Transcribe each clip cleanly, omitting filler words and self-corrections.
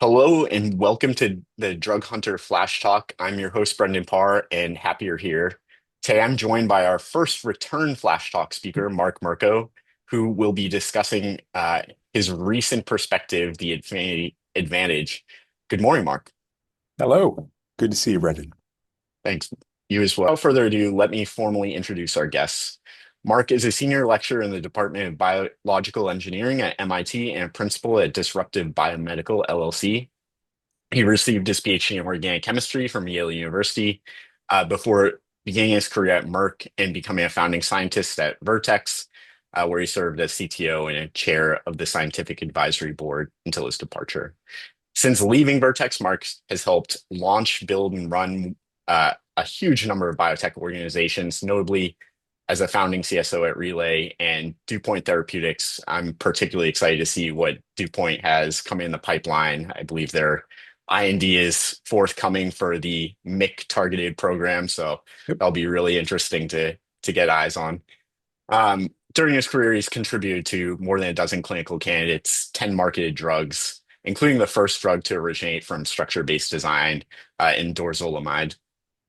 Hello and welcome to the Drug Hunter Flash Talk. I'm your host, Brendan Parr, and happy you're here. Today I'm joined by our first return Flash Talk speaker, Mark Murcko, who will be discussing his recent perspective, the Affinity Advantage. Good morning, Mark. Hello. Good to see you, Brendan. Thanks. You as well. Without further ado, let me formally introduce our guests. Mark is a senior lecturer in the Department of Biological Engineering at MIT and a principal at Disruptive Biomedical, LLC. He received his PhD in organic chemistry from Yale University before beginning his career at Merck and becoming a founding scientist at Vertex, where he served as CTO and a chair of the scientific advisory board until his departure. Since leaving Vertex, Mark has helped launch, build, and run a huge number of biotech organizations, notably as a founding CSO at Relay and DuPont Therapeutics. I'm particularly excited to see what DuPont has coming in the pipeline. I believe their IND is forthcoming for the MYC targeted program, so Yep. that'll be really interesting to get eyes on. During his career, he's contributed to more than a dozen clinical candidates, 10 marketed drugs, including the first drug to originate from structure-based design in dorzolamide.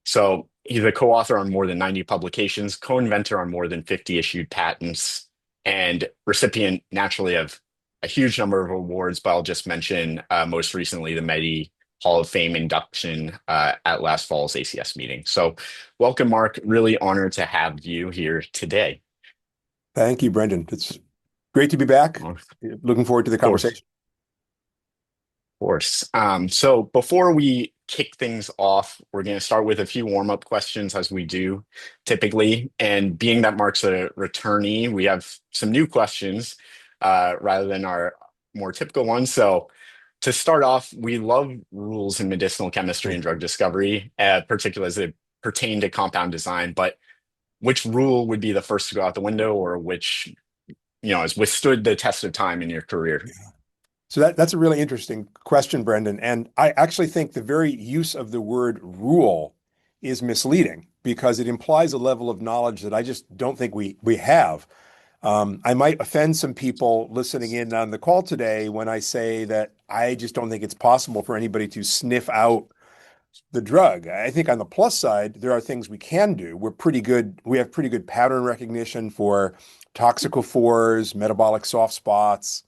So he's a co-author on more than 90 publications, co-inventor on more than 50 issued patents, and recipient naturally of a huge number of awards, but I'll just mention most recently the Medi Hall of Fame induction at last fall's ACS meeting. So welcome, Mark. Really honored to have you here today. Thank you, Brendan. It's great to be back. Of Looking forward to the course. conversation. Course. So before we kick things off, we're going to start with a few warm-up questions as we do typically. And being that Mark's a returnee, we have some new questions rather than our more typical ones. So to start off, we love rules in medicinal chemistry and drug discovery, particularly as they pertain to compound design. But which rule would be the first to go out the window, or which, has withstood the test of time in your career? So that's a really interesting question, Brendan. And I actually think the very use of the word rule is misleading because it implies a level of knowledge that I just don't think we have. I might offend some people listening in on the call today when I say that I just don't think it's possible for anybody to sniff out the drug. I think on the plus side, there are things we can do. We're pretty good. We have pretty good pattern recognition for toxicophores, metabolic soft spots,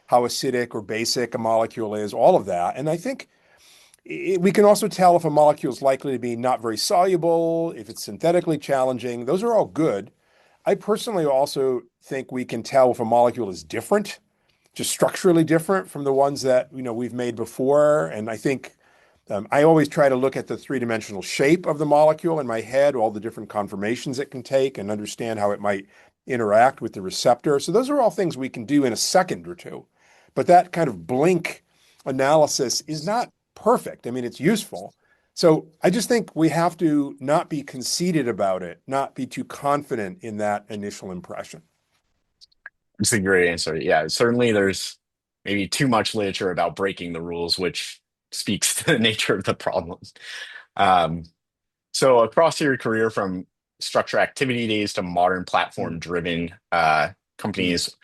how acidic or basic a molecule is, all of that. And I think we can also tell if a molecule is likely to be not very soluble, if it's synthetically challenging. Those are all good. I personally also think we can tell if a molecule is different, just structurally different from the ones that we've made before. And I think I always try to look at the three-dimensional shape of the molecule in my head, all the different conformations it can take, and understand how it might interact with the receptor. So those are all things we can do in a second or two. But that kind of blink analysis is not perfect. I mean, it's useful. So I just think we have to not be conceited about it, not be too confident in that initial impression. It's a great answer. Yeah, certainly there's maybe too much literature about breaking the rules, which speaks to the nature of the problems. Um, so across your career from structure activity days to modern platform Mm. driven Mm. companies,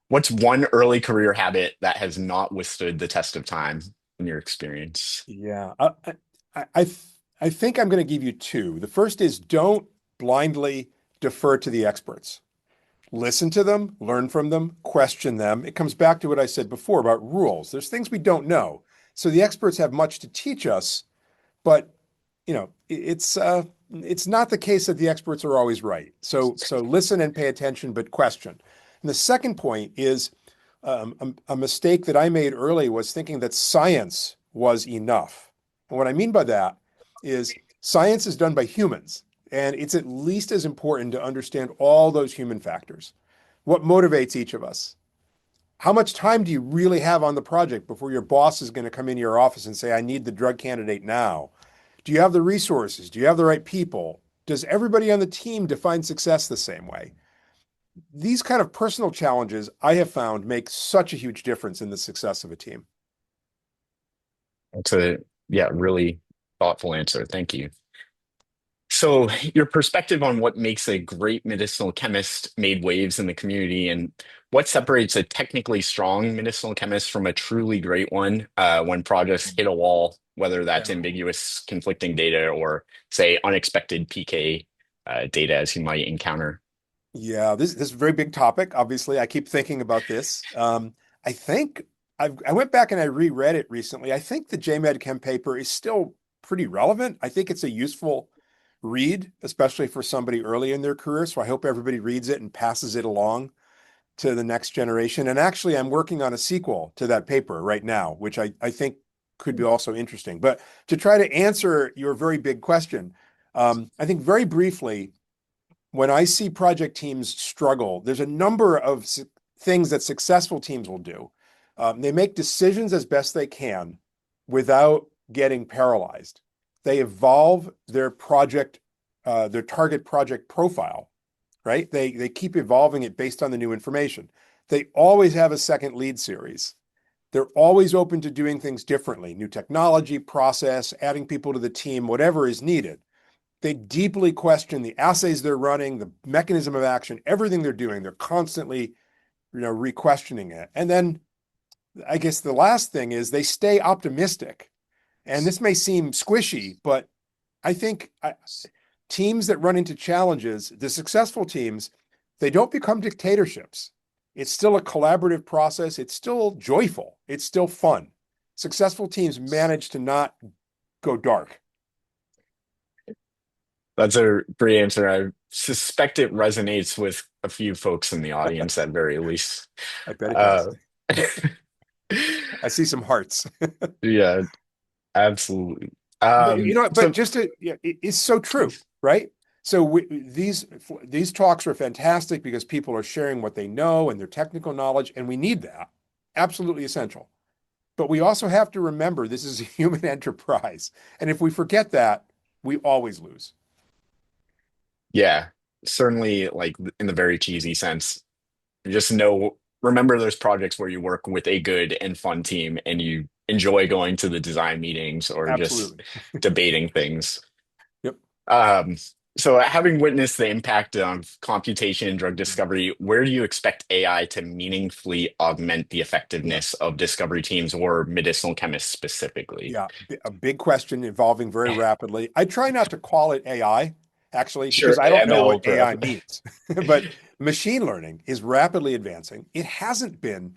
what's one early career habit that has not withstood the test of time in your experience? Yeah, I, I think I'm going to give you two. The first is don't blindly defer to the experts. Listen to them, learn from them, question them. It comes back to what I said before about rules. There's things we don't know. So the experts have much to teach us, but it's not the case that the experts are always right. So listen and pay attention, but question. And the second point is a mistake that I made early was thinking that science was enough. And what I mean by that is science is done by humans, and it's at least as important to understand all those human factors. What motivates each of us? How much time do you really have on the project before your boss is going to come into your office and say, I need the drug candidate now? Do you have the resources? Do you have the right people? Does everybody on the team define success the same way? These kind of personal challenges I have found make such a huge difference in the success of a team. That's a yeah, really thoughtful answer. Thank you. So, your perspective on what makes a great medicinal chemist made waves in the community, and what separates a technically strong medicinal chemist from a truly great one when projects hit a wall, whether that's Yeah. ambiguous, conflicting data or, say, unexpected PK data as you might encounter. Yeah, this is a very big topic. Obviously, I keep thinking about this. I think I went back and I reread it recently. I think the JMed Chem paper is still pretty relevant. I think it's a useful read, especially for somebody early in their career. So I hope everybody reads it and passes it along to the next generation. And actually, I'm working on a sequel to that paper right now, which I think could be also interesting. But to try to answer your very big question, I think very briefly, when I see project teams struggle, there's a number of things that successful teams will do. They make decisions as best they can without getting paralyzed. They evolve their target project profile, right? They keep evolving it based on the new information. They always have a second lead series. They're always open to doing things differently, new technology, process, adding people to the team, whatever is needed. They deeply question the assays they're running, the mechanism of action, everything they're doing. They're constantly, re-questioning it. And then I guess the last thing is they stay optimistic. And this may seem squishy, but I think teams that run into challenges, the successful teams, they don't become dictatorships. It's still a collaborative process. It's still joyful. It's still fun. Successful teams manage to not go dark. That's a great answer. I suspect it resonates with a few folks in the audience at very least. I bet it does. Uh, I see some hearts. yeah, absolutely. But So just to, yeah, it's so true, right? So these talks are fantastic because people are sharing what they know and their technical knowledge, and we need that. Absolutely essential. But we also have to remember this is a human enterprise. And if we forget that, we always lose. yeah, certainly like in the very cheesy sense, just know, remember those projects where you work with a good and fun team and you enjoy going to the design meetings or just Absolutely. debating things. Yep. Um, so having witnessed the impact of computation and drug discovery, where do you expect AI to meaningfully augment the Yeah. effectiveness of discovery teams or medicinal chemists specifically? Yeah. A big question evolving very rapidly. I try not to call it AI, actually, because Sure, I don't know ML, what perhaps. AI means. But machine learning is rapidly advancing. It hasn't been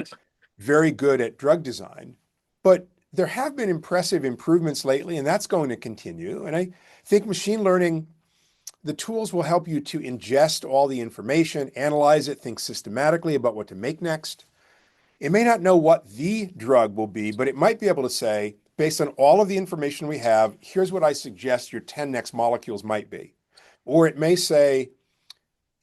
very good at drug design, but there have been impressive improvements lately, and that's going to continue. And I think machine learning, the tools will help you to ingest all the information, analyze it, think systematically about what to make next. It may not know what the drug will be, but it might be able to say, based on all of the information we have, here's what I suggest your 10 next molecules might be. Or it may say,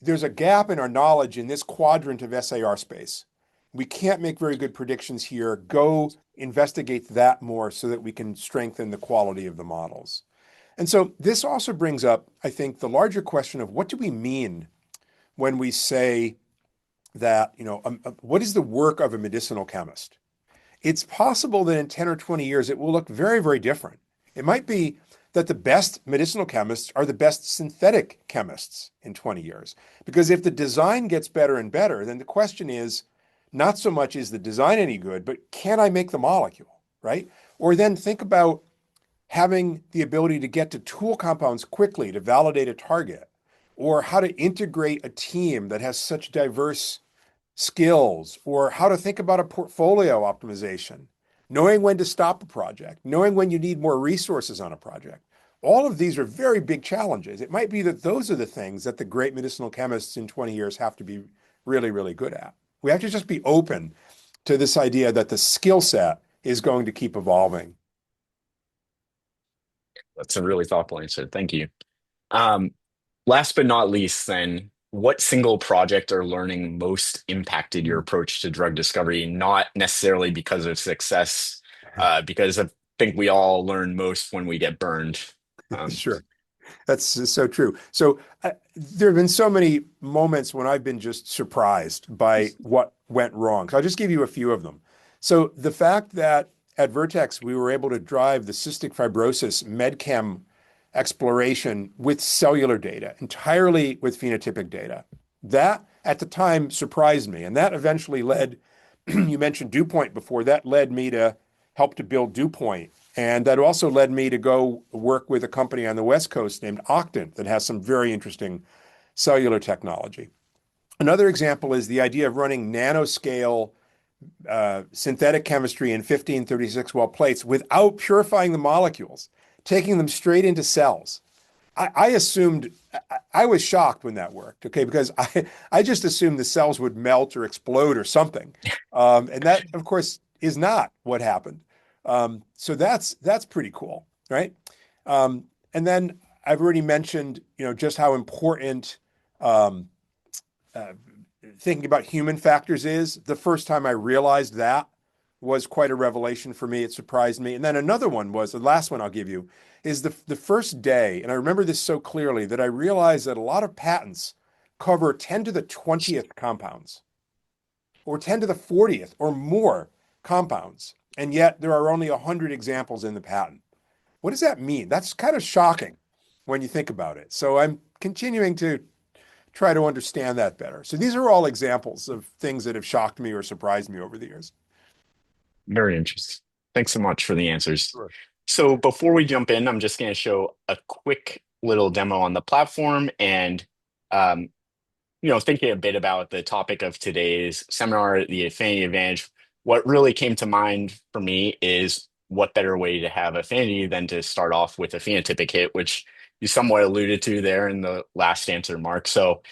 there's a gap in our knowledge in this quadrant of SAR space. We can't make very good predictions here. Go investigate that more so that we can strengthen the quality of the models. And so this also brings up, I think, the larger question of what do we mean when we say that, what is the work of a medicinal chemist? It's possible that in 10 or 20 years, it will look very, very different. It might be that the best medicinal chemists are the best synthetic chemists in 20 years. Because if the design gets better and better, then the question is not so much is the design any good, but can I make the molecule, right? Or then think about having the ability to get to tool compounds quickly to validate a target, or how to integrate a team that has such diverse skills, or how to think about a portfolio optimization, knowing when to stop a project, knowing when you need more resources on a project. All of these are very big challenges. It might be that those are the things that the great medicinal chemists in 20 years have to be really, really good at. We have to just be open to this idea that the skill set is going to keep evolving. That's a really thoughtful answer. Thank you. Um, Last but not least, then, what single project or learning most impacted your approach to drug discovery? Not necessarily because of success, because I think we all learn most when we get burned. Um, Sure. That's so true. So there have been so many moments when I've been just surprised by what went wrong. So I'll just give you a few of them. So the fact that at Vertex we were able to drive the cystic fibrosis medchem exploration with cellular data, entirely with phenotypic data. That at the time surprised me. And that eventually led, you mentioned Dew Point before, that led me to help to build Dew Point. And that also led me to go work with a company on the West Coast named Octant that has some very interesting cellular technology. Another example is the idea of running nanoscale synthetic chemistry in 1536 well plates without purifying the molecules, taking them straight into cells. I assumed, I was shocked when that worked, okay, because I just assumed the cells would melt or explode or something. And that, of course, is not what happened. So that's pretty cool, right? And then I've already mentioned, just how important um, uh, thinking about human factors is. The first time I realized that was quite a revelation for me. It surprised me. And then another one was the last one I'll give you is the first day, and I remember this so clearly that I realized that a lot of patents cover 10 to the 20th compounds or 10 to the 40th or more compounds. And yet there are only 100 examples in the patent. What does that mean? That's kind of shocking when you think about it. So I'm continuing to try to understand that better. So these are all examples of things that have shocked me or surprised me over the years. Very interesting. Thanks so much for the answers. Sure. So before we jump in, I'm just going to show a quick little demo on the platform and um, thinking a bit about the topic of today's seminar, the Affinity Advantage, what really came to mind for me is what better way to have affinity than to start off with a phenotypic hit, which you somewhat alluded to there in the last answer, Mark. So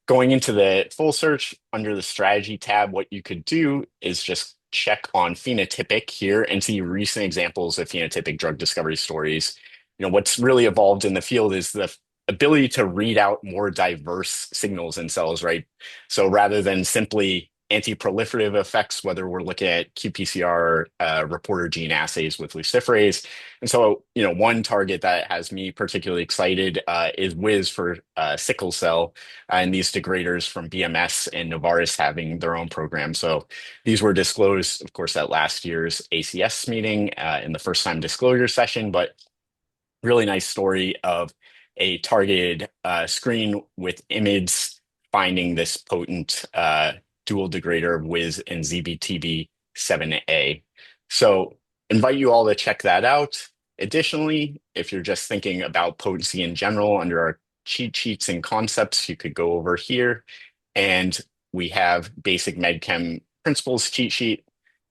going into the full search under the strategy tab, what you could do is just check on phenotypic here and see recent examples of phenotypic drug discovery stories. What's really evolved in the field is the ability to read out more diverse signals in cells, right? So rather than simply anti-proliferative effects, whether we're looking at qPCR reporter gene assays with luciferase. And so, one target that has me particularly excited is Wiz for sickle cell and these degraders from BMS and Novartis having their own program. So these were disclosed, of course, at last year's ACS meeting in the first time disclosure session, but really nice story of a targeted screen with IMiDs finding this potent dual degrader of Wiz and ZBTB7A. So invite you all to check that out. Additionally, if you're just thinking about potency in general under our cheat sheets and concepts, you could go over here and we have basic medchem principles cheat sheet.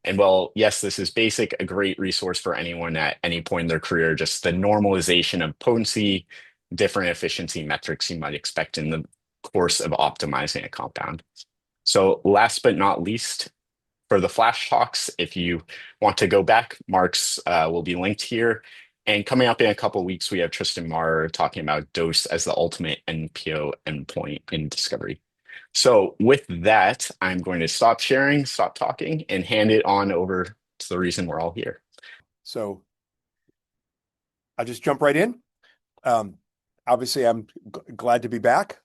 And well, yes, this is basic, a great resource for anyone at any point in their career, just the normalization of potency, different efficiency metrics you might expect in the course of optimizing a compound. So last but not least, for the flash talks, if you want to go back, Mark's will be linked here. And coming up in a couple of weeks, we have Tristan Marr talking about dose as the ultimate NPO endpoint in discovery. So with that, I'm going to stop sharing, stop talking, and hand it on over to the reason we're all here. So I'll just jump right in. Um, Obviously, I'm glad to be back.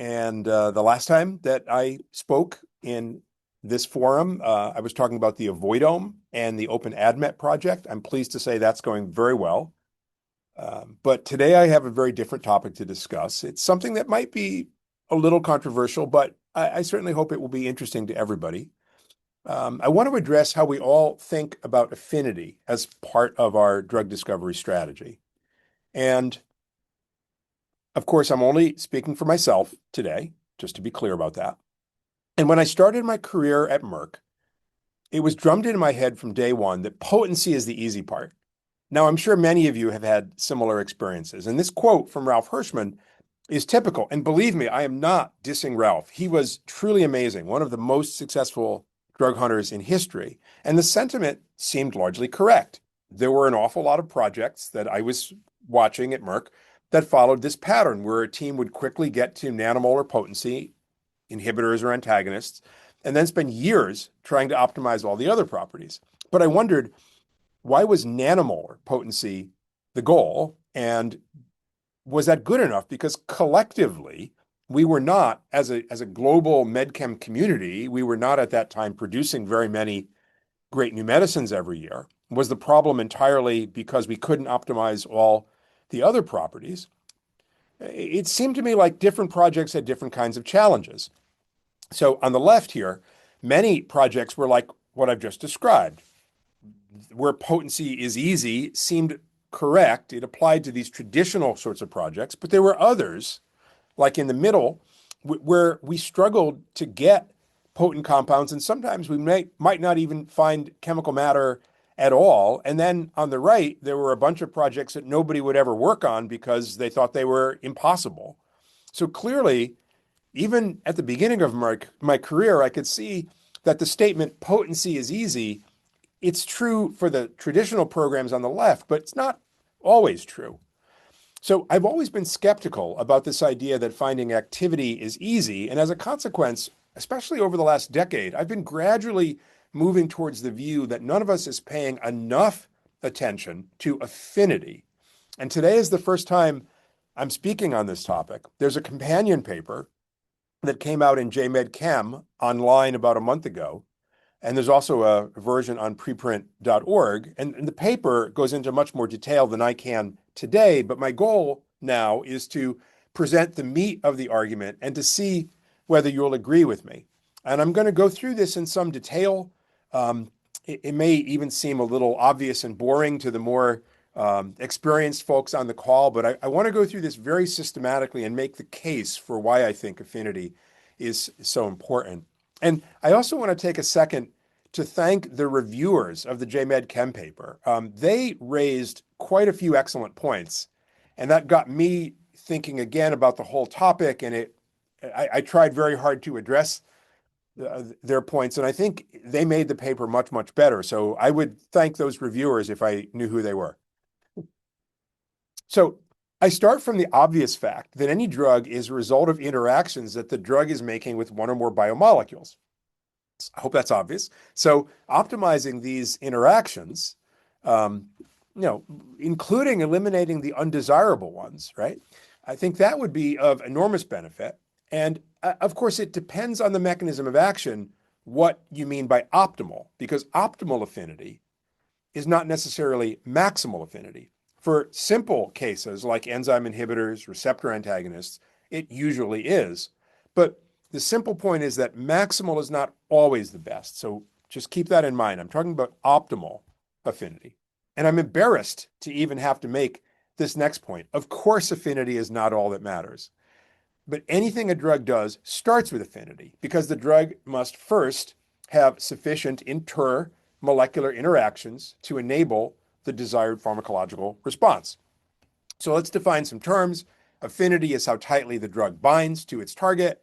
And the last time that I spoke in this forum, I was talking about the avoid-ome and the Open AdMet project. I'm pleased to say that's going very well. But today I have a very different topic to discuss. It's something that might be a little controversial, but I certainly hope it will be interesting to everybody. I want to address how we all think about affinity as part of our drug discovery strategy. And of course, I'm only speaking for myself today, just to be clear about that. And when I started my career at Merck, it was drummed into my head from day one that potency is the easy part. Now, I'm sure many of you have had similar experiences. And this quote from Ralph Hirschman is typical. And believe me, I am not dissing Ralph. He was truly amazing, one of the most successful drug hunters in history. And the sentiment seemed largely correct. There were an awful lot of projects that I was watching at Merck that followed this pattern where a team would quickly get to nanomolar potency, inhibitors or antagonists, and then spend years trying to optimize all the other properties. But I wondered, why was nanomolar potency the goal? And was that good enough? Because collectively, we were not, as a global medchem community, we were not at that time producing very many great new medicines every year. Was the problem entirely because we couldn't optimize all the other properties, it seemed to me like different projects had different kinds of challenges. So on the left here, many projects were like what I've just described, where potency is easy seemed correct. It applied to these traditional sorts of projects, but there were others, like in the middle, where we struggled to get potent compounds, and sometimes we might not even find chemical matter at all. And then on the right, there were a bunch of projects that nobody would ever work on because they thought they were impossible. So clearly, even at the beginning of my career, I could see that the statement potency is easy, it's true for the traditional programs on the left, but it's not always true. So I've always been skeptical about this idea that finding activity is easy. And as a consequence, especially over the last decade, I've been gradually moving towards the view that none of us is paying enough attention to affinity. And today is the first time I'm speaking on this topic. There's a companion paper that came out in JMed Chem online about a month ago. And there's also a version on preprint.org. And the paper goes into much more detail than I can today. But my goal now is to present the meat of the argument and to see whether you'll agree with me. And I'm going to go through this in some detail. It may even seem a little obvious and boring to the more experienced folks on the call, but I want to go through this very systematically and make the case for why I think affinity is so important. And I also want to take a second to thank the reviewers of the JMed Chem paper. They raised quite a few excellent points, and that got me thinking again about the whole topic. And I tried very hard to address their points, and I think they made the paper much, much better. So I would thank those reviewers if I knew who they were. So I start from the obvious fact that any drug is a result of interactions that the drug is making with one or more biomolecules. I hope that's obvious. So optimizing these interactions, including eliminating the undesirable ones, right? I think that would be of enormous benefit. And of course, it depends on the mechanism of action, what you mean by optimal, because optimal affinity is not necessarily maximal affinity. For simple cases like enzyme inhibitors, receptor antagonists, it usually is. But the simple point is that maximal is not always the best. So just keep that in mind. I'm talking about optimal affinity. And I'm embarrassed to even have to make this next point. Of course, affinity is not all that matters. But anything a drug does starts with affinity because the drug must first have sufficient intermolecular interactions to enable the desired pharmacological response. So let's define some terms. Affinity is how tightly the drug binds to its target.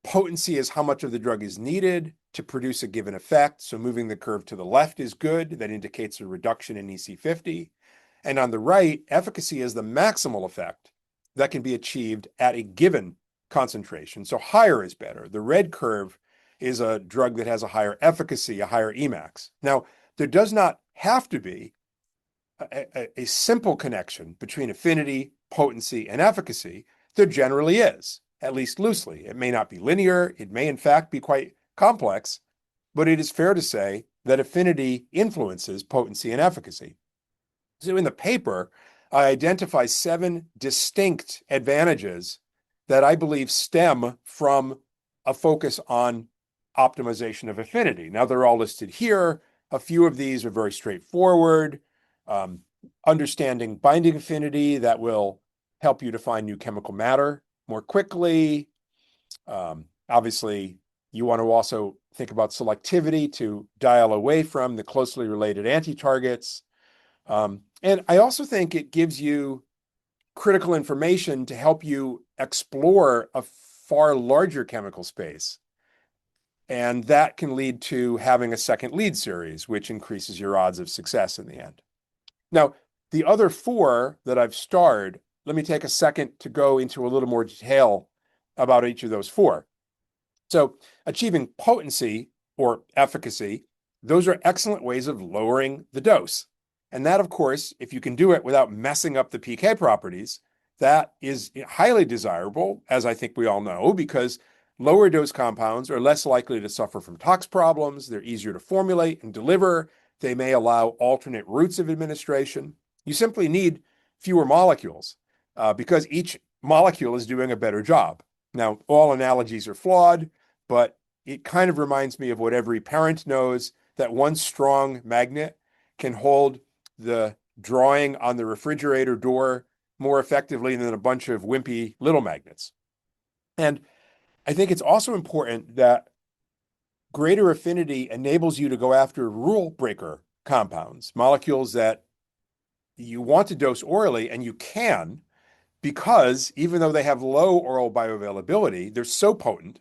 Potency is how much of the drug is needed to produce a given effect. So moving the curve to the left is good. That indicates a reduction in EC50. And on the right, efficacy is the maximal effect that can be achieved at a given concentration. So higher is better. The red curve is a drug that has a higher efficacy, a higher Emax. Now, there does not have to be a simple connection between affinity, potency, and efficacy. There generally is, at least loosely. It may not be linear. It may, in fact, be quite complex, but it is fair to say that affinity influences potency and efficacy. So in the paper, I identify 7 distinct advantages that I believe stem from a focus on optimization of affinity. Now, they're all listed here. A few of these are very straightforward. Understanding binding affinity that will help you to find new chemical matter more quickly. Obviously, you want to also think about selectivity to dial away from the closely related anti-targets. And I also think it gives you critical information to help you explore a far larger chemical space. And that can lead to having a second lead series, which increases your odds of success in the end. Now, the other 4 that I've starred, let me take a second to go into a little more detail about each of those 4. So achieving potency or efficacy, those are excellent ways of lowering the dose. And that, of course, if you can do it without messing up the PK properties, that is highly desirable, as I think we all know, because lower dose compounds are less likely to suffer from tox problems. They're easier to formulate and deliver. They may allow alternate routes of administration. You simply need fewer molecules because each molecule is doing a better job. Now, all analogies are flawed, but it kind of reminds me of what every parent knows, that one strong magnet can hold the drawing on the refrigerator door more effectively than a bunch of wimpy little magnets. And I think it's also important that greater affinity enables you to go after rule breaker compounds, molecules that you want to dose orally, and you can because even though they have low oral bioavailability, they're so potent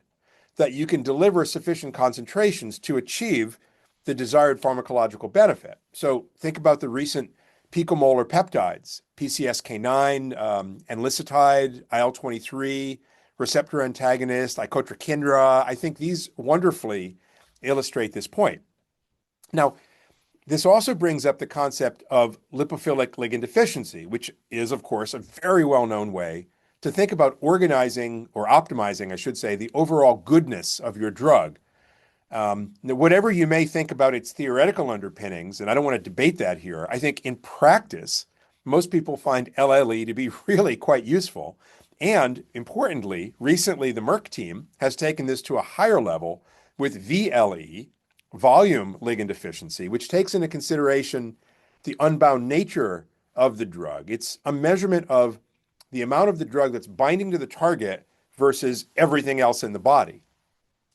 that you can deliver sufficient concentrations to achieve the desired pharmacological benefit. So think about the recent picomolar peptides, PCSK9, enlicitide, IL-23, receptor antagonist, icotrokinra. I think these wonderfully illustrate this point. Now, this also brings up the concept of lipophilic ligand deficiency, which is, of course, a very well-known way to think about organizing or optimizing, I should say, the overall goodness of your drug. Whatever you may think about its theoretical underpinnings, and I don't want to debate that here, I think in practice, most people find LLE to be really quite useful. And importantly, recently the Merck team has taken this to a higher level with VLE, volume ligand efficiency, which takes into consideration the unbound nature of the drug. It's a measurement of the amount of the drug that's binding to the target versus everything else in the body.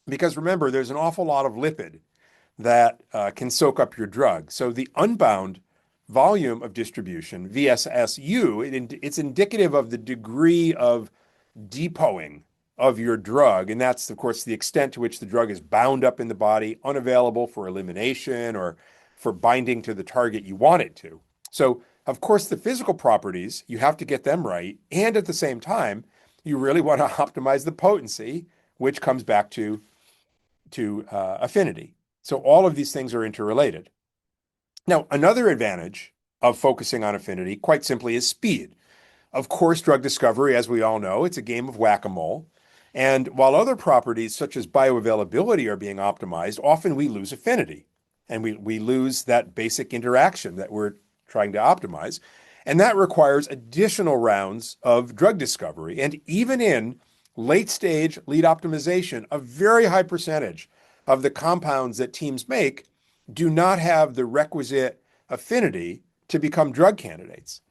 Because remember, there's an awful lot of lipid that can soak up your drug. So the unbound volume of distribution, VSSU, it's indicative of the degree of depoting of your drug. And that's, of course, the extent to which the drug is bound up in the body, unavailable for elimination or for binding to the target you want it to. So, of course, the physical properties, you have to get them right. And at the same time, you really want to optimize the potency, which comes back to affinity. So all of these things are interrelated. Now, another advantage of focusing on affinity, quite simply, is speed. Of course, drug discovery, as we all know, it's a game of whack-a-mole. And while other properties such as bioavailability are being optimized, often we lose affinity and we lose that basic interaction that we're trying to optimize. And that requires additional rounds of drug discovery. And even in late stage lead optimization, a very high percentage of the compounds that teams make do not have the requisite affinity to become drug candidates.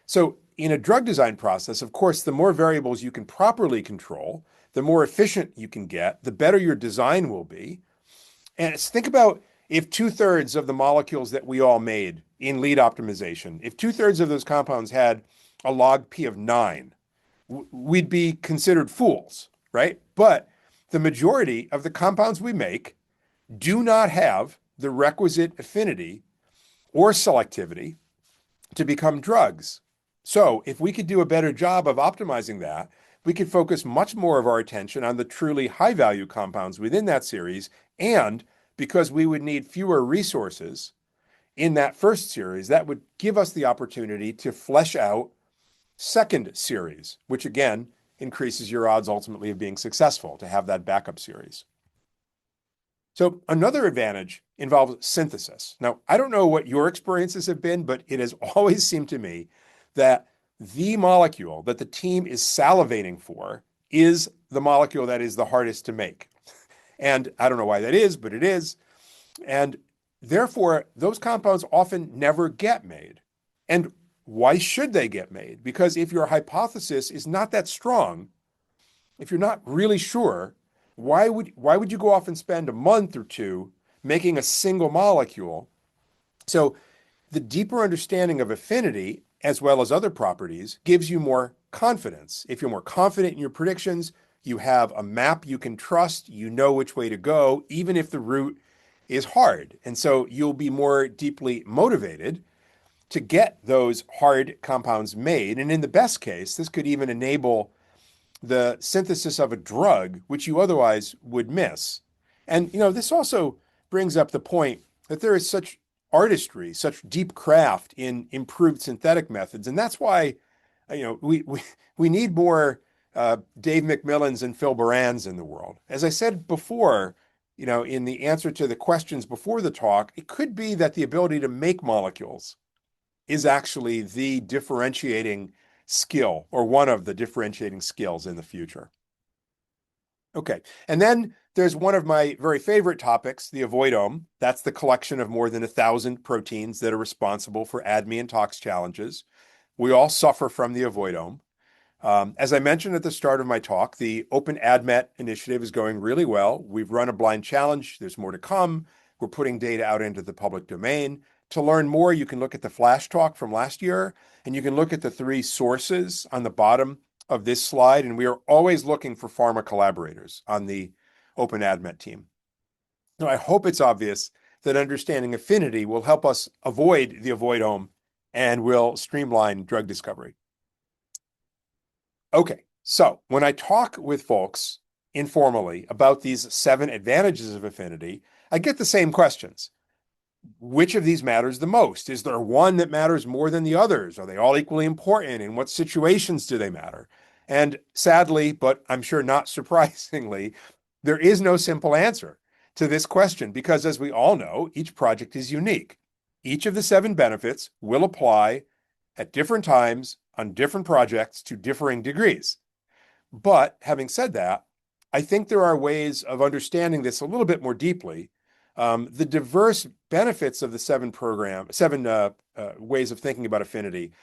So in a drug design process, of course, the more variables you can properly control, the more efficient you can get, the better your design will be. And think about if 2/3 of the molecules that we all made in lead optimization, if 2/3 of those compounds had a log P of 9, we'd be considered fools, right? But the majority of the compounds we make do not have the requisite affinity or selectivity to become drugs. So if we could do a better job of optimizing that, we could focus much more of our attention on the truly high value compounds within that series. And because we would need fewer resources in that first series, that would give us the opportunity to flesh out second series, which again increases your odds ultimately of being successful to have that backup series. So another advantage involves synthesis. Now, I don't know what your experiences have been, but it has always seemed to me that the molecule that the team is salivating for is the molecule that is the hardest to make. And I don't know why that is, but it is. And therefore, those compounds often never get made. And why should they get made? Because if your hypothesis is not that strong, if you're not really sure, why would you go off and spend a month or two making a single molecule? So the deeper understanding of affinity, as well as other properties, gives you more confidence. If you're more confident in your predictions, you have a map you can trust, you know which way to go, even if the route is hard. And so you'll be more deeply motivated to get those hard compounds made. And in the best case, this could even enable the synthesis of a drug, which you otherwise would miss. And, this also brings up the point that there is such artistry, such deep craft in improved synthetic methods. And that's why, we need more Dave McMillans and Phil Borans in the world. As I said before, in the answer to the questions before the talk, it could be that the ability to make molecules is actually the differentiating skill or one of the differentiating skills in the future. Okay. And then there's one of my very favorite topics, the avoid-ome. That's the collection of more than 1,000 proteins that are responsible for ADME and tox challenges. We all suffer from the avoid-ome. As I mentioned at the start of my talk, the Open AdMet initiative is going really well. We've run a blind challenge. There's more to come. We're putting data out into the public domain. To learn more, you can look at the flash talk from last year, and you can look at the 3 sources on the bottom of this slide. And we are always looking for pharma collaborators on the Open AdMet team. Now, I hope it's obvious that understanding affinity will help us avoid the avoid-ome and will streamline drug discovery. Okay, so when I talk with folks informally about these 7 advantages of affinity, I get the same questions. Which of these matters the most? Is there one that matters more than the others? Are they all equally important? In what situations do they matter? And sadly, but I'm sure not surprisingly, there is no simple answer to this question because, as we all know, each project is unique. Each of the 7 benefits will apply at different times on different projects to differing degrees. But having said that, I think there are ways of understanding this a little bit more deeply. The diverse benefits of the 7 ways of thinking about affinity.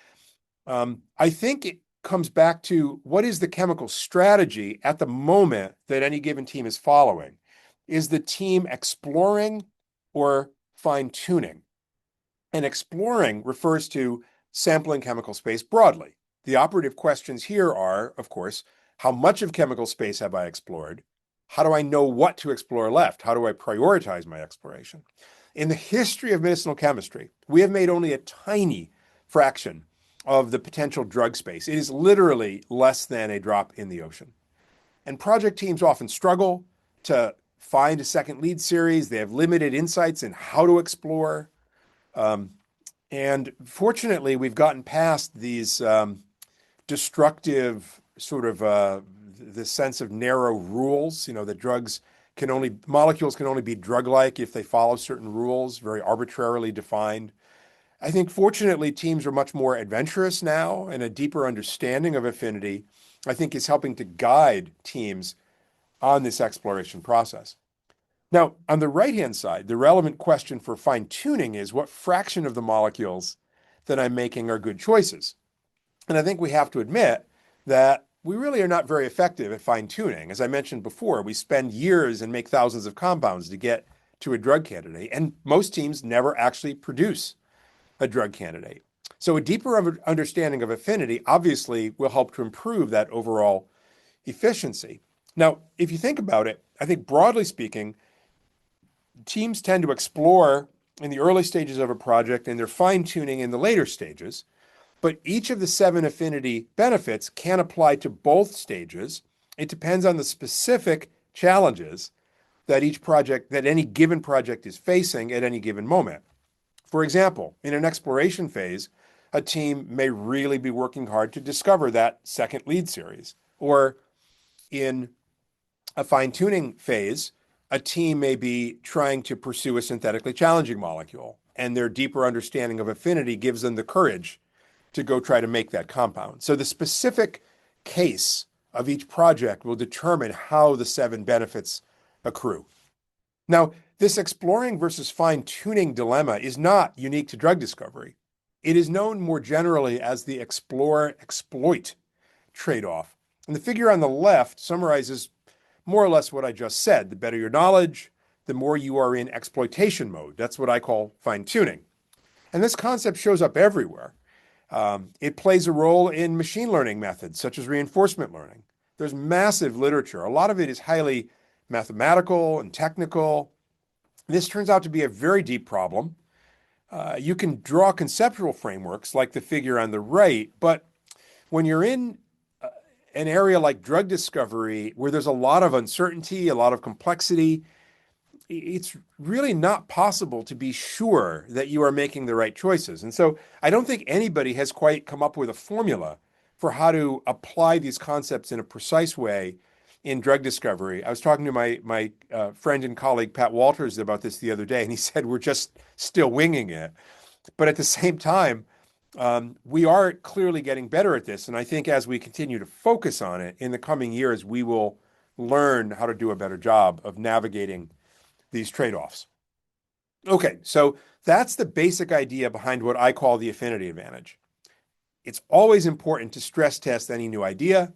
I think it comes back to what is the chemical strategy at the moment that any given team is following? Is the team exploring or fine-tuning? And exploring refers to sampling chemical space broadly. The operative questions here are, of course, how much of chemical space have I explored? How do I know what to explore left? How do I prioritize my exploration? In the history of medicinal chemistry, we have made only a tiny fraction of the potential drug space. It is literally less than a drop in the ocean. And project teams often struggle to find a second lead series. They have limited insights in how to explore. And fortunately, we've gotten past these destructive sort of the sense of narrow rules, that molecules can only be drug-like if they follow certain rules, very arbitrarily defined. I think fortunately, teams are much more adventurous now, and a deeper understanding of affinity, I think, is helping to guide teams on this exploration process. Now, on the right-hand side, the relevant question for fine-tuning is what fraction of the molecules that I'm making are good choices? And I think we have to admit that we really are not very effective at fine-tuning. As I mentioned before, we spend years and make thousands of compounds to get to a drug candidate, and most teams never actually produce a drug candidate. So a deeper understanding of affinity obviously will help to improve that overall efficiency. Now, if you think about it, I think broadly speaking, teams tend to explore in the early stages of a project and they're fine-tuning in the later stages. But each of the 7 affinity benefits can apply to both stages. It depends on the specific challenges that any given project is facing at any given moment. For example, in an exploration phase, a team may really be working hard to discover that second lead series. Or in a fine-tuning phase, a team may be trying to pursue a synthetically challenging molecule, and their deeper understanding of affinity gives them the courage to go try to make that compound. So the specific case of each project will determine how the 7 benefits accrue. Now, this exploring versus fine-tuning dilemma is not unique to drug discovery. It is known more generally as the explore-exploit trade-off. And the figure on the left summarizes more or less what I just said. The better your knowledge, the more you are in exploitation mode. That's what I call fine-tuning. And this concept shows up everywhere. It plays a role in machine learning methods, such as reinforcement learning. There's massive literature. A lot of it is highly mathematical and technical. This turns out to be a very deep problem. You can draw conceptual frameworks like the figure on the right, but when you're in an area like drug discovery, where there's a lot of uncertainty, a lot of complexity, it's really not possible to be sure that you are making the right choices. And so I don't think anybody has quite come up with a formula for how to apply these concepts in a precise way in drug discovery. I was talking to my friend and colleague, Pat Walters, about this the other day, and he said, we're just still winging it. But at the same time, We are clearly getting better at this. And I think as we continue to focus on it in the coming years, we will learn how to do a better job of navigating these trade-offs. Okay, so that's the basic idea behind what I call the affinity advantage. It's always important to stress test any new idea.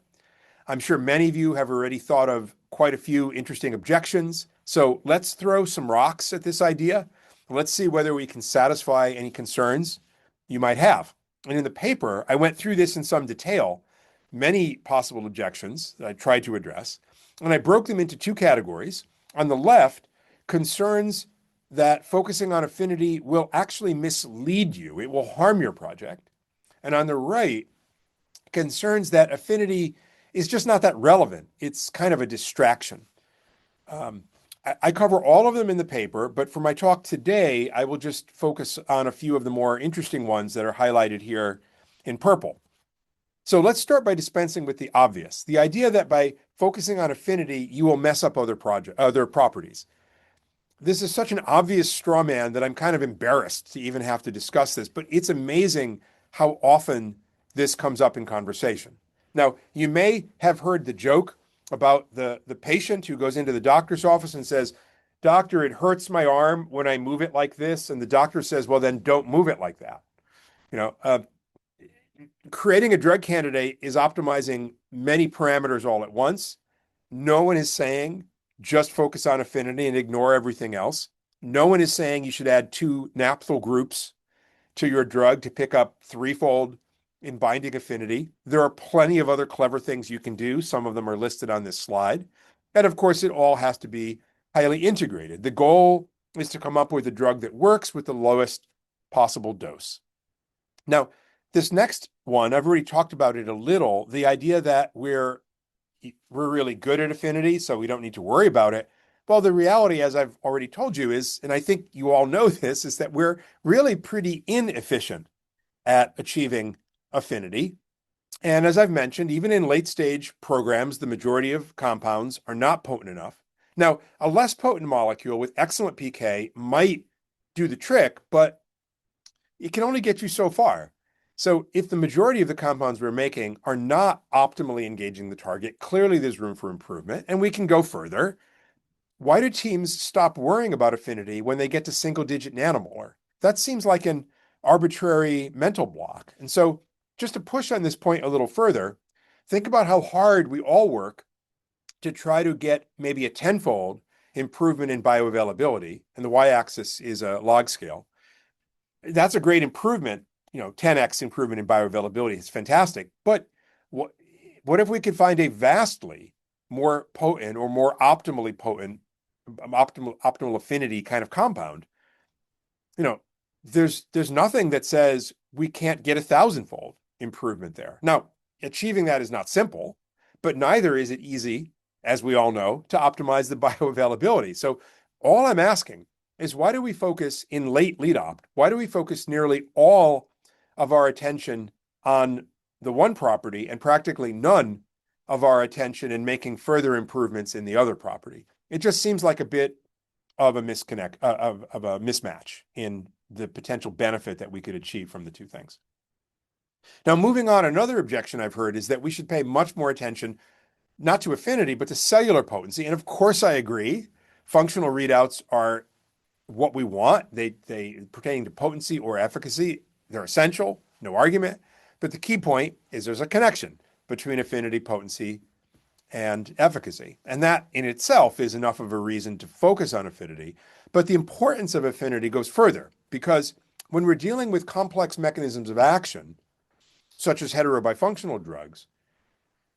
I'm sure many of you have already thought of quite a few interesting objections. So let's throw some rocks at this idea. Let's see whether we can satisfy any concerns you might have. And in the paper, I went through this in some detail, many possible objections that I tried to address, and I broke them into two categories. On the left, concerns that focusing on affinity will actually mislead you, it will harm your project. And on the right, concerns that affinity is just not that relevant. It's kind of a distraction. Um, I cover all of them in the paper, but for my talk today, I will just focus on a few of the more interesting ones that are highlighted here in purple. So let's start by dispensing with the obvious. The idea that by focusing on affinity, you will mess up other properties. This is such an obvious straw man that I'm kind of embarrassed to even have to discuss this, but it's amazing how often this comes up in conversation. Now, you may have heard the joke about the patient who goes into the doctor's office and says, "Doctor, it hurts my arm when I move it like this." And the doctor says, "Well, then don't move it like that." You know, creating a drug candidate is optimizing many parameters all at once. No one is saying just focus on affinity and ignore everything else. No one is saying you should add two naphthyl groups to your drug to pick up threefold in binding affinity. There are plenty of other clever things you can do. Some of them are listed on this slide. And of course, it all has to be highly integrated. The goal is to come up with a drug that works with the lowest possible dose. Now, this next one, I've already talked about it a little, the idea that we're really good at affinity, so we don't need to worry about it. Well, the reality, as I've already told you, is, and I think you all know this, is that we're really pretty inefficient at achieving affinity. And as I've mentioned, even in late stage programs, the majority of compounds are not potent enough. Now, a less potent molecule with excellent PK might do the trick, but it can only get you so far. So if the majority of the compounds we're making are not optimally engaging the target, clearly there's room for improvement, and we can go further. Why do teams stop worrying about affinity when they get to single-digit nanomolar? That seems like an arbitrary mental block. And so just to push on this point a little further, think about how hard we all work to try to get maybe a tenfold improvement in bioavailability, and the y-axis is a log scale. That's a great improvement, 10x improvement in bioavailability. It's fantastic. But what if we could find a vastly more potent or more optimally potent, optimal affinity kind of compound? There's nothing that says we can't get 1,000-fold improvement there. Now, achieving that is not simple, but neither is it easy, as we all know, to optimize the bioavailability. So all I'm asking is, why do we focus in late lead opt? Why do we focus nearly all of our attention on the one property and practically none of our attention in making further improvements in the other property? It just seems like a bit of a mismatch in the potential benefit that we could achieve from the two things. Now, moving on, another objection I've heard is that we should pay much more attention not to affinity, but to cellular potency. And of course, I agree. Functional readouts are what we want. They pertaining to potency or efficacy, they're essential, no argument. But the key point is there's a connection between affinity, potency, and efficacy. And that in itself is enough of a reason to focus on affinity. But the importance of affinity goes further, because when we're dealing with complex mechanisms of action, such as heterobifunctional drugs,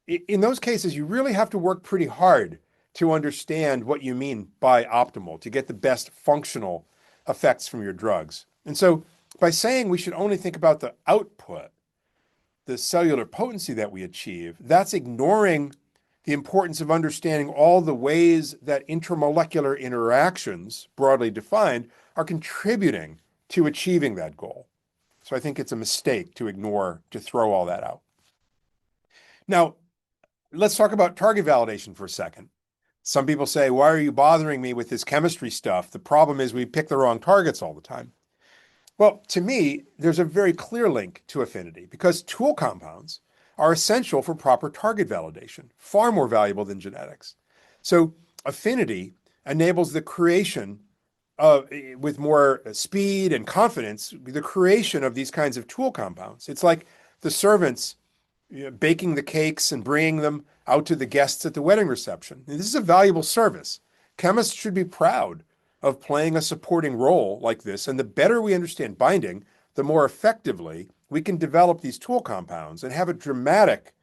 in those cases, you really have to work pretty hard to understand what you mean by optimal, to get the best functional effects from your drugs. And so by saying we should only think about the output, the cellular potency that we achieve, that's ignoring the importance of understanding all the ways that intermolecular interactions, broadly defined, are contributing to achieving that goal. So I think it's a mistake to throw all that out. Now, let's talk about target validation for a second. Some people say, why are you bothering me with this chemistry stuff? The problem is we pick the wrong targets all the time. Well, to me, there's a very clear link to affinity because tool compounds are essential for proper target validation, far more valuable than genetics. So, affinity enables the creation of, with more speed and confidence, the creation of these kinds of tool compounds. It's like the servants, baking the cakes and bringing them out to the guests at the wedding reception. And this is a valuable service. Chemists should be proud of playing a supporting role like this. And the better we understand binding, the more effectively we can develop these tool compounds and have a dramatic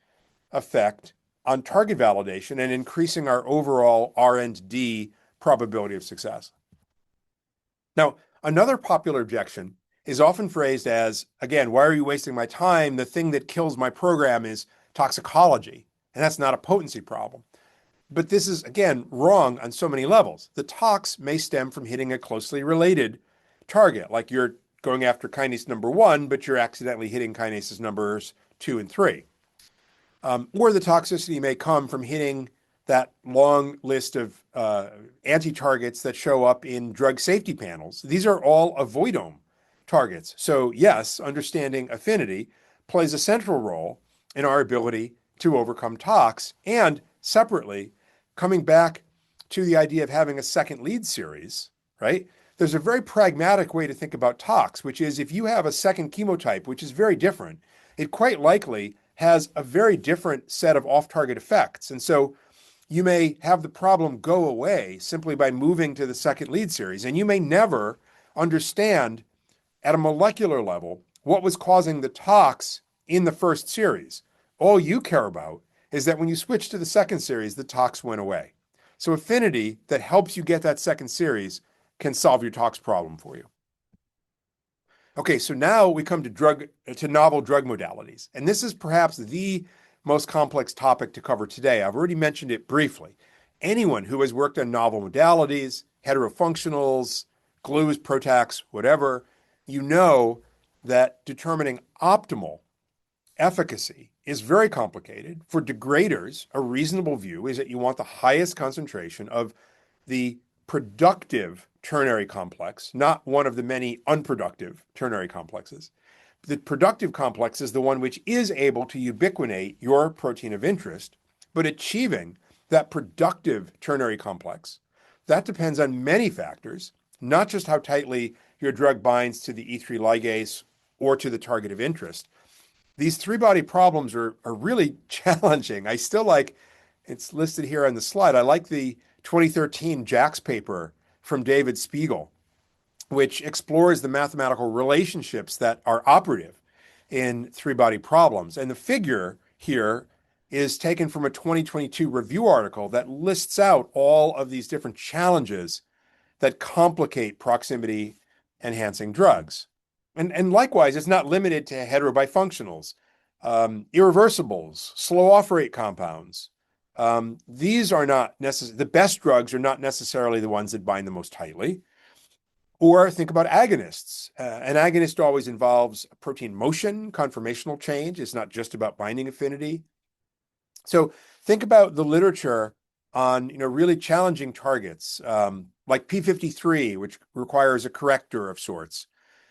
effect on target validation and increasing our overall R&D probability of success. Now, another popular objection is often phrased as, again, why are you wasting my time? The thing that kills my program is toxicology, and that's not a potency problem. But this is, again, wrong on so many levels. The tox may stem from hitting a closely related target, like you're going after kinase number 1, but you're accidentally hitting kinases numbers 2 and 3. Or the toxicity may come from hitting that long list of anti-targets that show up in drug safety panels. These are all avoid-ome targets. So yes, understanding affinity plays a central role in our ability to overcome tox. And separately, coming back to the idea of having a second lead series, right? There's a very pragmatic way to think about tox, which is if you have a second chemotype, which is very different, it quite likely has a very different set of off-target effects. And so you may have the problem go away simply by moving to the second lead series. And you may never understand at a molecular level what was causing the tox in the first series. All you care about is that when you switch to the second series, the tox went away. So affinity that helps you get that second series can solve your tox problem for you. Okay, so now we come to novel drug modalities. And this is perhaps the most complex topic to cover today. I've already mentioned it briefly. Anyone who has worked on novel modalities, heterofunctionals, glues, PROTACs, whatever, you know that determining optimal efficacy is very complicated. For degraders, a reasonable view is that you want the highest concentration of the productive ternary complex, not one of the many unproductive ternary complexes. The productive complex is the one which is able to ubiquinate your protein of interest, but achieving that productive ternary complex, that depends on many factors, not just how tightly your drug binds to the E3 ligase or to the target of interest. These three-body problems are really challenging. I still like, it's listed here on the slide, I like the 2013 JAX paper from David Spiegel, which explores the mathematical relationships that are operative in three-body problems. And the figure here is taken from a 2022 review article that lists out all of these different challenges that complicate proximity enhancing drugs. And likewise, it's not limited to heterobifunctionals, irreversibles, slow off-rate compounds. These are not necessarily, the best drugs are not necessarily the ones that bind the most tightly. Or think about agonists. An agonist always involves protein motion, conformational change. It's not just about binding affinity. So think about the literature on really challenging targets, like p53, which requires a corrector of sorts,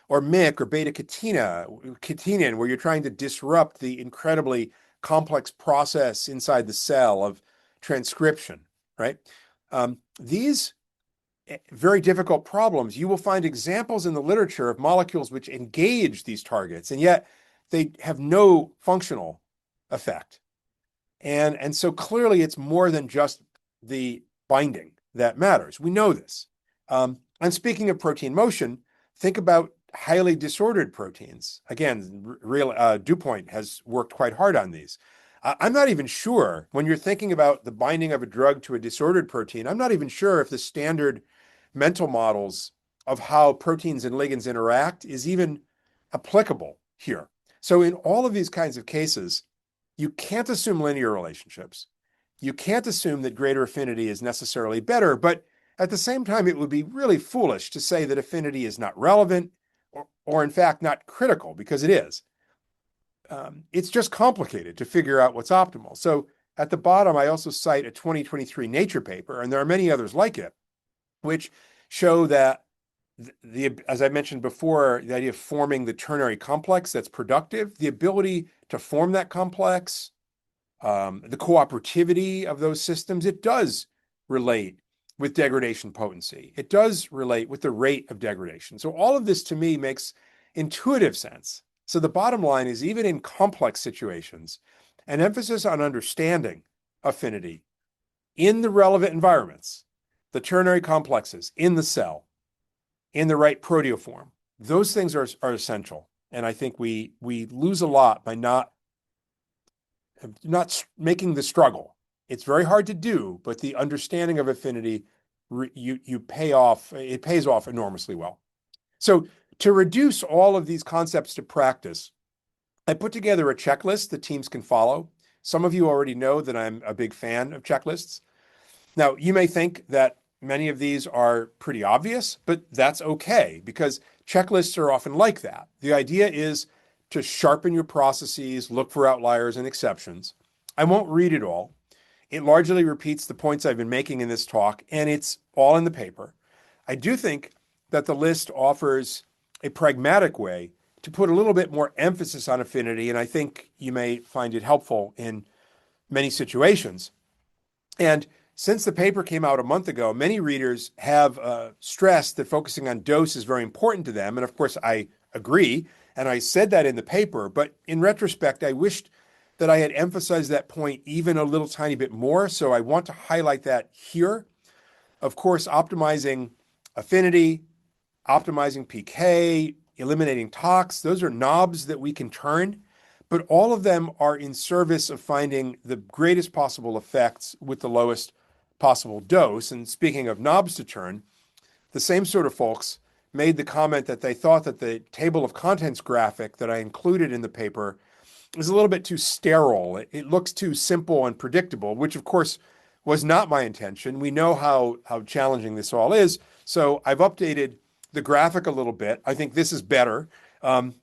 or MYC or beta-catenin, where you're trying to disrupt the incredibly complex process inside the cell of transcription, right? These very difficult problems, you will find examples in the literature of molecules which engage these targets, and yet they have no functional effect. And so clearly it's more than just the binding that matters. We know this. And speaking of protein motion, think about highly disordered proteins. Again, DuPont has worked quite hard on these. I'm not even sure, when you're thinking about the binding of a drug to a disordered protein, I'm not even sure if the standard mental models of how proteins and ligands interact is even applicable here. So in all of these kinds of cases, you can't assume linear relationships. You can't assume that greater affinity is necessarily better, but at the same time, it would be really foolish to say that affinity is not relevant or in fact not critical, because it is. It's just complicated to figure out what's optimal. So at the bottom, I also cite a 2023 Nature paper, and there are many others like it, which show that as I mentioned before, the idea of forming the ternary complex that's productive, the ability to form that complex, the cooperativity of those systems, it does relate with degradation potency. It does relate with the rate of degradation. So all of this to me makes intuitive sense. So the bottom line is even in complex situations, an emphasis on understanding affinity in the relevant environments, the ternary complexes in the cell, in the right proteoform, those things are essential. And I think we lose a lot by not making the struggle. It's very hard to do, but the understanding of affinity, you pay off. It pays off enormously well. So to reduce all of these concepts to practice, I put together a checklist that teams can follow. Some of you already know that I'm a big fan of checklists. Now, you may think that many of these are pretty obvious, but that's okay because checklists are often like that. The idea is to sharpen your processes, look for outliers and exceptions. I won't read it all. It largely repeats the points I've been making in this talk, and it's all in the paper. I do think that the list offers a pragmatic way to put a little bit more emphasis on affinity, and I think you may find it helpful in many situations. And since the paper came out a month ago, many readers have stressed that focusing on dose is very important to them. And of course, I agree. And I said that in the paper. But in retrospect, I wished that I had emphasized that point even a little tiny bit more. So I want to highlight that here. Of course, optimizing affinity, optimizing PK, eliminating tox, those are knobs that we can turn, but all of them are in service of finding the greatest possible effects with the lowest possible dose. And speaking of knobs to turn, the same sort of folks made the comment that they thought that the table of contents graphic that I included in the paper is a little bit too sterile. It looks too simple and predictable, which of course was not my intention. We know how challenging this all is. So I've updated the graphic a little bit. I think this is better.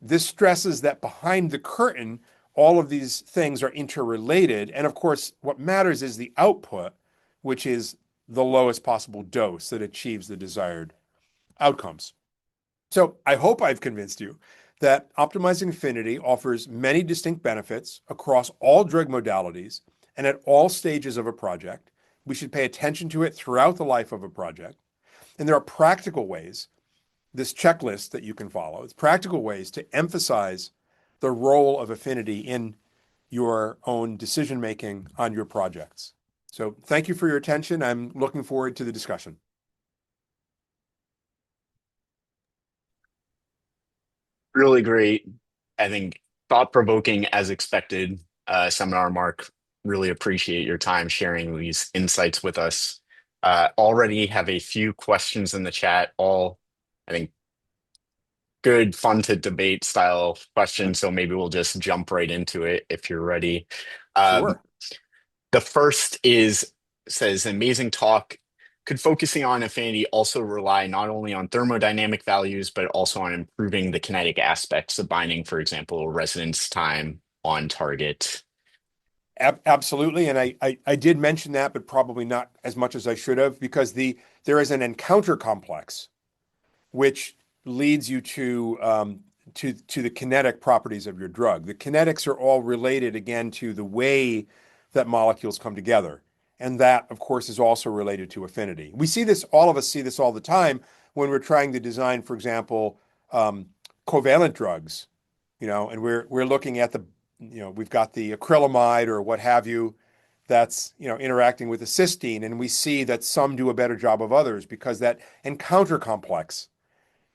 This stresses that behind the curtain, all of these things are interrelated. And of course, what matters is the output, which is the lowest possible dose that achieves the desired outcomes. So I hope I've convinced you that optimizing affinity offers many distinct benefits across all drug modalities and at all stages of a project. We should pay attention to it throughout the life of a project. And there are practical ways, this checklist that you can follow, it's practical ways to emphasize the role of affinity in your own decision making on your projects. So thank you for your attention. I'm looking forward to the discussion. Really great. I think thought-provoking as expected seminar, Mark. Really appreciate your time sharing these insights with us. Already have a few questions in the chat, all I think good, fun to debate style questions. So maybe we'll just jump right into it if you're ready. Um, Sure. the first is says amazing talk. Could focusing on affinity also rely not only on thermodynamic values, but also on improving the kinetic aspects of binding, for example, residence time on target? Absolutely. And I did mention that, but probably not as much as I should have, because there is an encounter complex which leads you to the kinetic properties of your drug. The kinetics are all related again to the way that molecules come together. And that, of course, is also related to affinity. We see this, all of us see this all the time when we're trying to design, for example, covalent drugs, and we're looking at we've got the acrylamide or what have you that's, interacting with the cysteine, and we see that some do a better job of others because that encounter complex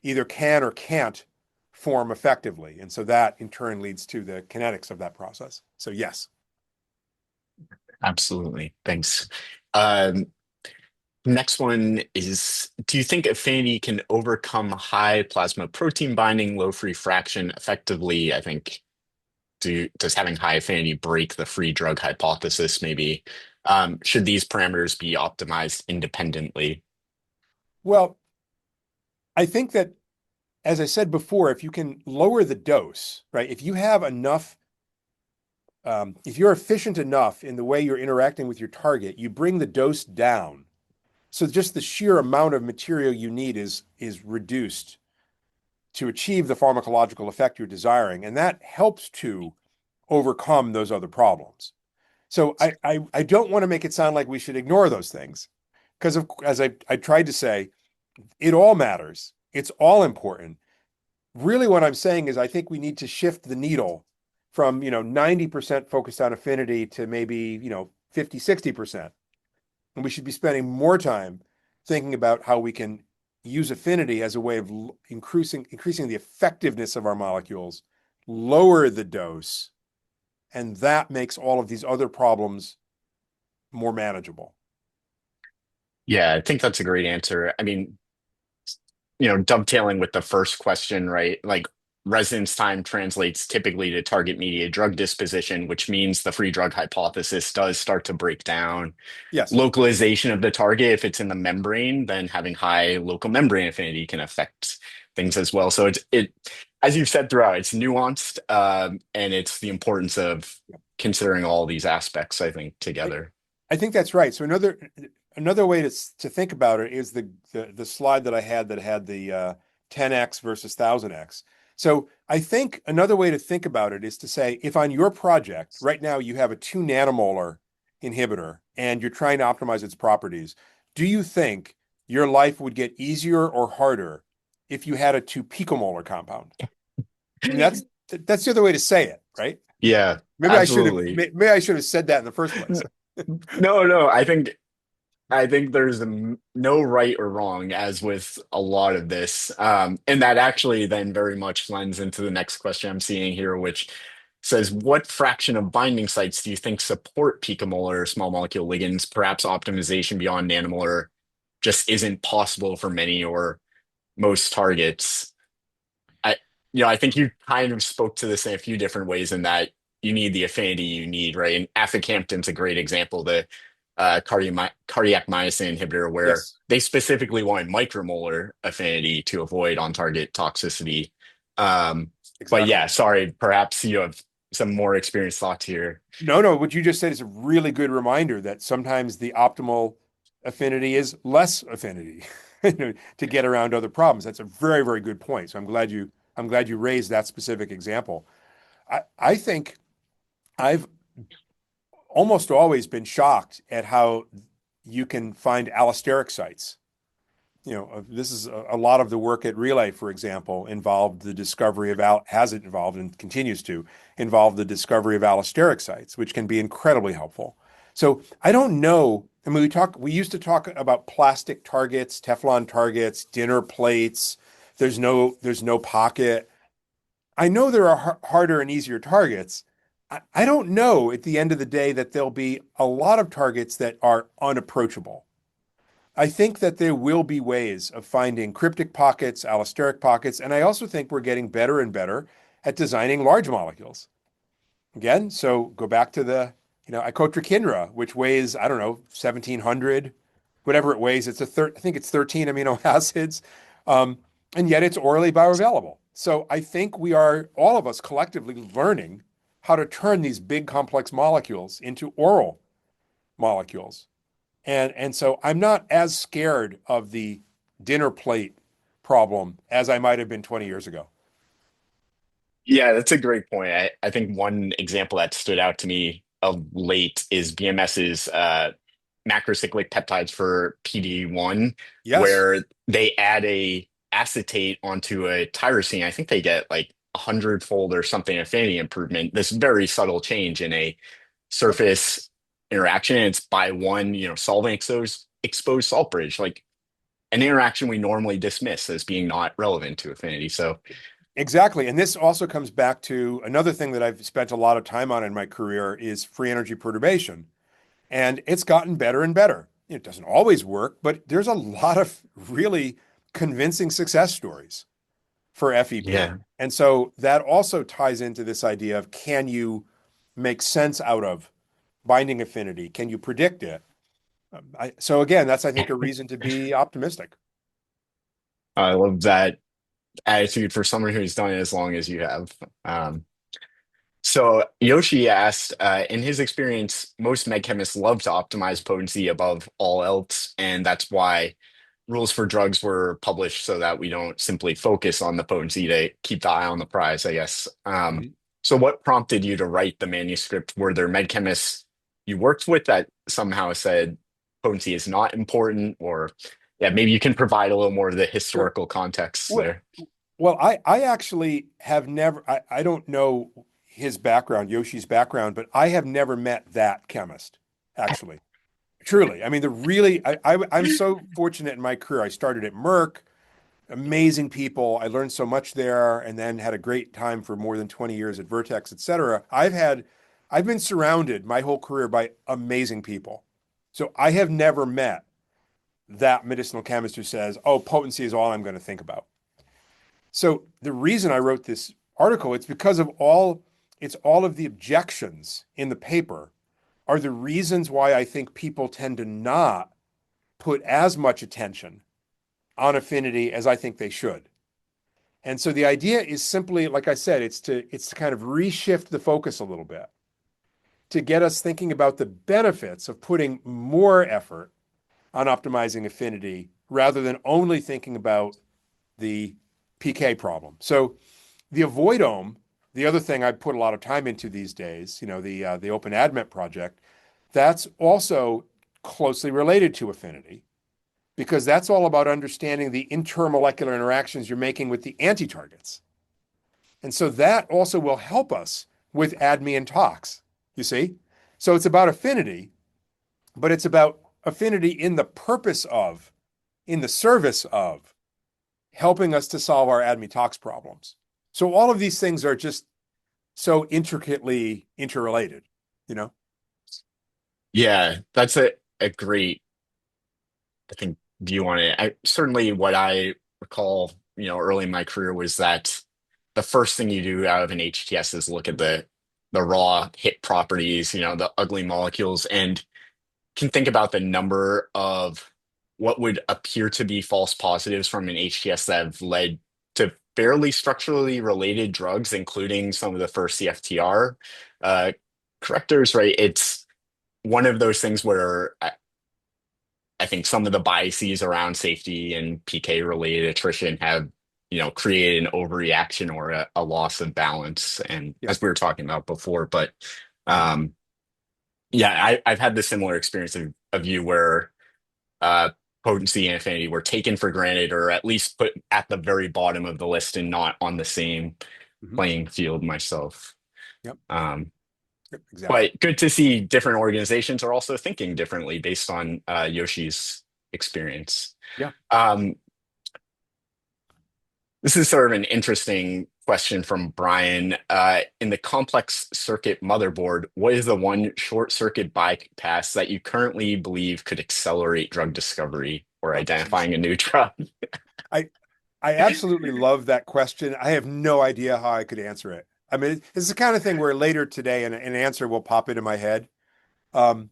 either can or can't form effectively. And so that in turn leads to the kinetics of that process. So yes. Absolutely. Thanks. Um, Next one is, do you think affinity can overcome high plasma protein binding, low free fraction effectively? I think does having high affinity break the free drug hypothesis maybe? Should these parameters be optimized independently? Well, I think that, as I said before, if you can lower the dose, right? If you have enough, if you're efficient enough in the way you're interacting with your target, you bring the dose down. So just the sheer amount of material you need is reduced to achieve the pharmacological effect you're desiring, and that helps to overcome those other problems. So I don't want to make it sound like we should ignore those things because of, as I tried to say, it all matters. It's all important. Really, what I'm saying is I think we need to shift the needle from, 90% focused on affinity to maybe, 50, 60%. And we should be spending more time thinking about how we can use affinity as a way of increasing the effectiveness of our molecules, lower the dose, and that makes all of these other problems more manageable. Yeah, I think that's a great answer. I mean, dovetailing with the first question, right? Like residence time translates typically to target mediated drug disposition, which means the free drug hypothesis does start to break down. Yes. Localization of the target, if it's in the membrane, then having high local membrane affinity can affect things as well. So as you've said throughout, it's nuanced, and it's the importance of considering all these aspects, I think, I, together. I think that's right. So another way to think about it is the slide that I had that had the 10x versus 1000x. So I think another way to think about it is to say if on your project right now you have a 2 nanomolar inhibitor and you're trying to optimize its properties, do you think your life would get easier or harder if you had a 2 picomolar compound? I mean that's the other way to say it, right? Yeah, Maybe I should have absolutely. maybe I should have said that in the first place. No, no, I think there's no right or wrong, as with a lot of this. And that actually then very much lends into the next question I'm seeing here, which says, what fraction of binding sites do you think support picomolar small molecule ligands? Perhaps optimization beyond nanomolar just isn't possible for many or most targets. I, I think you kind of spoke to this in a few different ways in that you need the affinity you need, right? And aficamten's a great example, the cardiac myosin inhibitor, where Yes, they specifically wanted micromolar affinity to avoid on-target toxicity. Um, but exactly. yeah, sorry, perhaps you have some more experienced thoughts here. No, no, what you just said is a really good reminder that sometimes the optimal affinity is less affinity, to get around other problems. That's a very, very good point. So I'm glad you raised that specific example. I think I've almost always been shocked at how you can find allosteric sites. This is a lot of the work at Relay, for example, involved the discovery of has it involved and continues to involve the discovery of allosteric sites, which can be incredibly helpful. So I don't know. I mean, we used to talk about plastic targets, Teflon targets, dinner plates. There's no pocket. I know there are harder and easier targets. I don't know at the end of the day that there'll be a lot of targets that are unapproachable. I think that there will be ways of finding cryptic pockets, allosteric pockets, and I also think we're getting better and better at designing large molecules. Again, so go back to icotrokinra, which weighs, I don't know, 1,700, whatever it weighs. I think it's 13 amino acids, um, and yet it's orally bioavailable. So I think we are, all of us collectively learning how to turn these big complex molecules into oral molecules. And so I'm not as scared of the dinner plate problem as I might have been 20 years ago. Yeah, that's a great point. I think one example that stood out to me of late is BMS's macrocyclic peptides for PD-1, Yes, where they add a acetate onto a tyrosine. I think they get like 100-fold or something affinity improvement. This very subtle change in a yep, surface interaction. And it's by one, solvent exposed salt bridge, like an interaction we normally dismiss as being not relevant to affinity. So exactly. And this also comes back to another thing that I've spent a lot of time on in my career is free energy perturbation. And it's gotten better and better. It doesn't always work, but there's a lot of really convincing success stories for FEP. yeah. And so that also ties into this idea of can you make sense out of binding affinity? Can you predict it? So again, that's I think a reason to be optimistic. I love that attitude for someone who's done it as long as you have. Um, So Yoshi asked, in his experience, most med chemists love to optimize potency above all else, and that's why rules for drugs were published so that we don't simply focus on the potency to keep the eye on the prize, I guess. Mhm. So what prompted you to write the manuscript? Were there med chemists you worked with that somehow said potency is not important, or yeah, maybe you can provide a little more of the Sure. historical context Well, there. I actually have never, I don't know his background, Yoshi's background, but I have never met that chemist, actually. Truly. I mean, I'm so fortunate in my career. I started at Merck, amazing people. I learned so much there and then had a great time for more than 20 years at Vertex, et cetera. I've been surrounded my whole career by amazing people. So I have never met that medicinal chemist who says, oh, potency is all I'm going to think about. So the reason I wrote this article, it's because it's all of the objections in the paper are the reasons why I think people tend to not put as much attention on affinity as I think they should. And so the idea is simply, like I said, it's to kind of reshift the focus a little bit to get us thinking about the benefits of putting more effort on optimizing affinity rather than only thinking about the PK problem. So the avoid-ome, the other thing I put a lot of time into these days, the Open AdMet project, that's also closely related to affinity because that's all about understanding the intermolecular interactions you're making with the anti-targets. And so that also will help us with ADME and tox, you see? So it's about affinity, but it's about affinity in the service of helping us to solve our ADME tox problems. So all of these things are just so intricately interrelated, you know? Yeah, that's a great, I think, view on it. Certainly what I recall, early in my career was that the first thing you do out of an HTS is look at the raw hit properties, the ugly molecules, and can think about the number of what would appear to be false positives from an HTS that have led to fairly structurally related drugs, including some of the first CFTR uh, correctors, right? It's one of those things where I think some of the biases around safety and PK related attrition have, created an overreaction or a loss of balance. And Yeah. as we were talking about before, but Mhm. um, yeah, I've had the similar experience of you where uh, potency and affinity were taken for granted or at least put at the very bottom of the list and not on the same Mhm. playing field myself. Yep. Um, Yep. Exactly. but good to see different organizations are also thinking differently based on Yoshi's experience. Yeah. Um, this is sort of an interesting question from Brian. In the complex circuit motherboard, what is the one short circuit bypass that you currently believe could accelerate drug discovery or Oh, geez. identifying a new drug? I I absolutely love that question. I have no idea how I could answer it. I mean, it's the kind of thing where later today an answer will pop into my head. Um,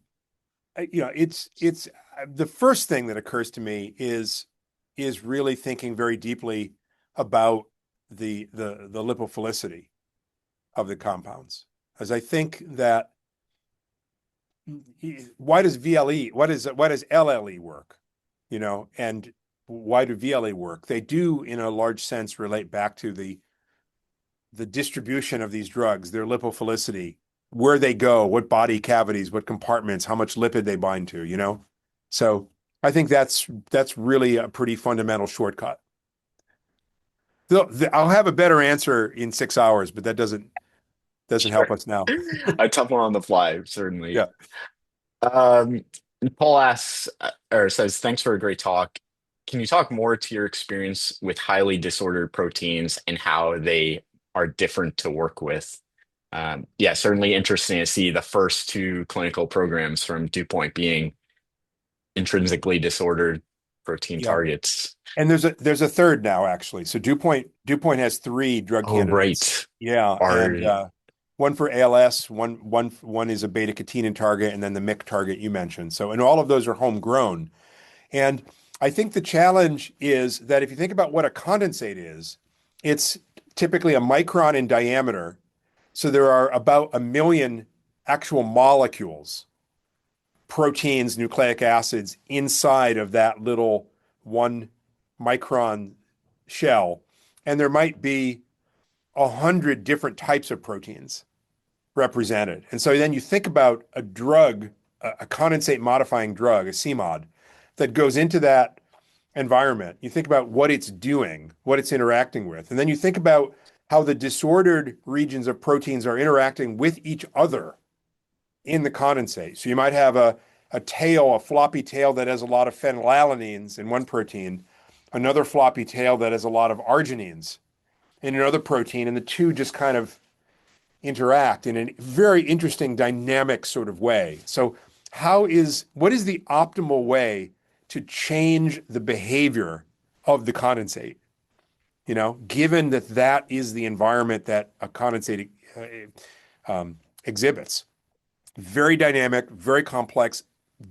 it's the first thing that occurs to me is really thinking very deeply about the lipophilicity of the compounds, as I think that why does VLE why does LLE work, and why do VLE work? They do, in a large sense, relate back to the distribution of these drugs, their lipophilicity, where they go, what body cavities, what compartments, how much lipid they bind to. So I think that's really a pretty fundamental shortcut. I'll have a better answer in 6 hours, but that doesn't help Sure. us now. A tough one on the fly, certainly. Yeah. Um, Paul asks or says, thanks for a great talk. Can you talk more to your experience with highly disordered proteins and how they are different to work with? Yeah, certainly interesting to see the first two clinical programs from DuPont being intrinsically disordered protein Yeah. targets. And there's a third now, actually. So DuPont has three drug Oh, candidates. right. Yeah, Are and one for ALS, one is a beta-catenin target, and then the MYC target you mentioned. So, and all of those are homegrown. And I think the challenge is that if you think about what a condensate is, it's typically a micron in diameter So there are about a million actual molecules, proteins, nucleic acids inside of that little 1 micron shell. And there might be 100 different types of proteins represented. And so then you think about a drug, a condensate modifying drug, a CMOD, that goes into that environment. You think about what it's doing, what it's interacting with. And then you think about how the disordered regions of proteins are interacting with each other in the condensate. So you might have a tail, a floppy tail that has a lot of phenylalanines in one protein, another floppy tail that has a lot of arginines in another protein, and the two just kind of interact in a very interesting dynamic sort of way. So what is the optimal way to change the behavior of the condensate? Given that that is the environment that a condensate exhibits. Very dynamic, very complex,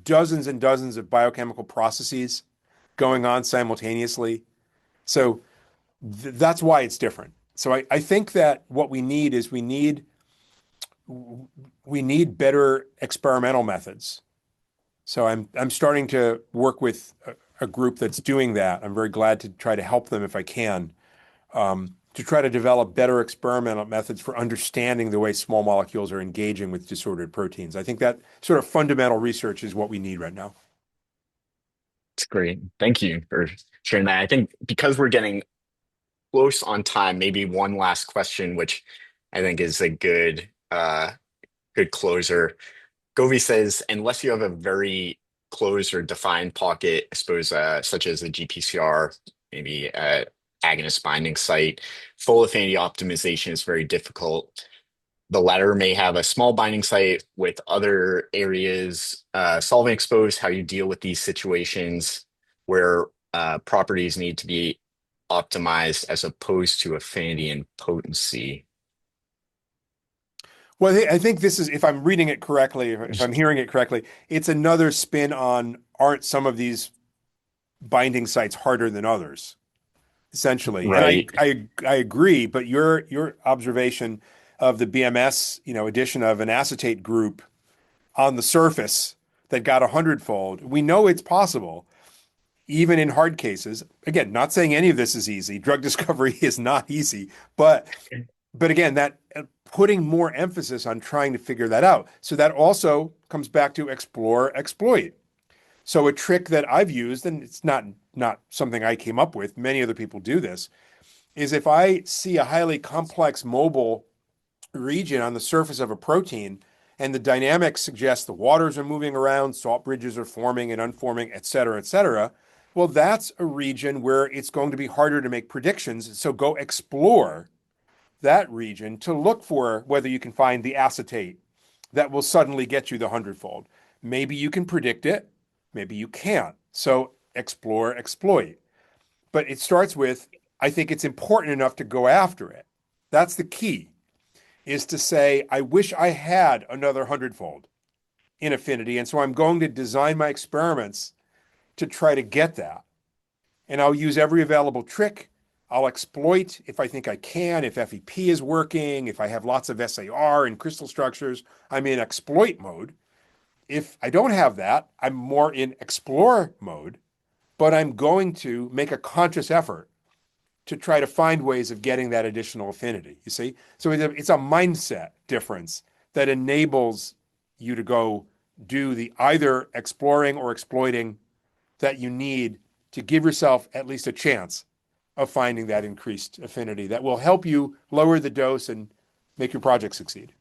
dozens and dozens of biochemical processes going on simultaneously. So that's why it's different. So I think that what we need is we need better experimental methods. So I'm starting to work with a group that's doing that. I'm very glad to try to help them if I can, to try to develop better experimental methods for understanding the way small molecules are engaging with disordered proteins. I think that sort of fundamental research is what we need right now. It's great. Thank you for sharing that. I think because we're getting close on time, maybe one last question, which I think is a good closer. Govey says, unless you have a very closed or defined pocket, I suppose, such as a GPCR, maybe agonist binding site, full affinity optimization is very difficult. The latter may have a small binding site with other areas. Solving exposed, how you deal with these situations where properties need to be optimized as opposed to affinity and potency. Well, I think this is, if I'm reading it correctly, if I'm hearing it correctly, it's another spin on aren't some of these binding sites harder than others, essentially. And I Right. I I agree, but your observation of the BMS, addition of an acetate group on the surface that got 100-fold, we know it's possible, even in hard cases. Again, not saying any of this is easy. Drug discovery is not easy, but again, that putting more emphasis on trying to figure that out. So that also comes back to explore, exploit. So a trick that I've used, and it's not something I came up with, many other people do this, is if I see a highly complex mobile region on the surface of a protein, and the dynamics suggest the waters are moving around, salt bridges are forming and unforming, et cetera, et cetera. Well, that's a region where it's going to be harder to make predictions. So go explore that region to look for whether you can find the acetate that will suddenly get you the 100-fold. Maybe you can predict it, maybe you can't. So explore, exploit. But it starts with, I think it's important enough to go after it. That's the key, is to say, I wish I had another 100-fold in affinity. And so I'm going to design my experiments to try to get that. And I'll use every available trick. I'll exploit if I think I can, if FEP is working, if I have lots of SAR and crystal structures, I'm in exploit mode. If I don't have that, I'm more in explore mode, but I'm going to make a conscious effort to try to find ways of getting that additional affinity. You see? So it's a mindset difference that enables you to go do the either exploring or exploiting that you need to give yourself at least a chance of finding that increased affinity that will help you lower the dose and make your project succeed.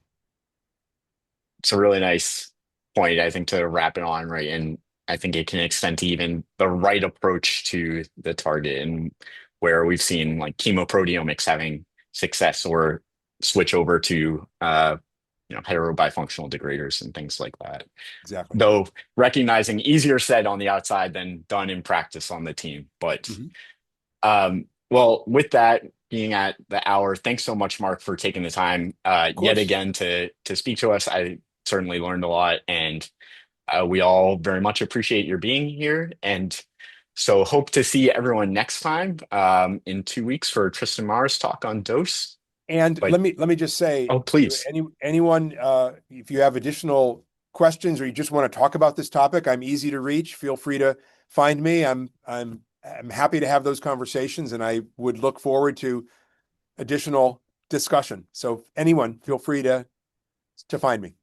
It's a really nice point, I think, to wrap it on, right? And I think it can extend to even the right approach to the target and where we've seen like chemoproteomics having success or switch over to heterobifunctional degraders and things like that. Exactly. Though recognizing easier said on the outside than done in practice on the team. But Mhm. well, with that being at the hour, thanks so much, Mark, for taking the time Of yet course. again to speak to us. I certainly learned a lot, and we all very much appreciate your being here. And so, hope to see everyone next time in 2 weeks for Tristan Mars talk on dose. And But let me just say oh, to please. anyone, if you have additional questions or you just want to talk about this topic, I'm easy to reach. Feel free to find me. I'm happy to have those conversations, and I would look forward to additional discussion. So anyone, feel free to find me.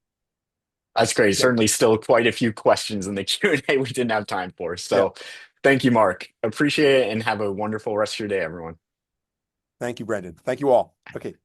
That's great. Okay. Certainly still quite a few questions in the Q&A we didn't have time for. Yeah. So thank you, Mark. Appreciate it and have a wonderful rest of your day, everyone. Thank you, Brendan. Thank you all. Okay. Bye.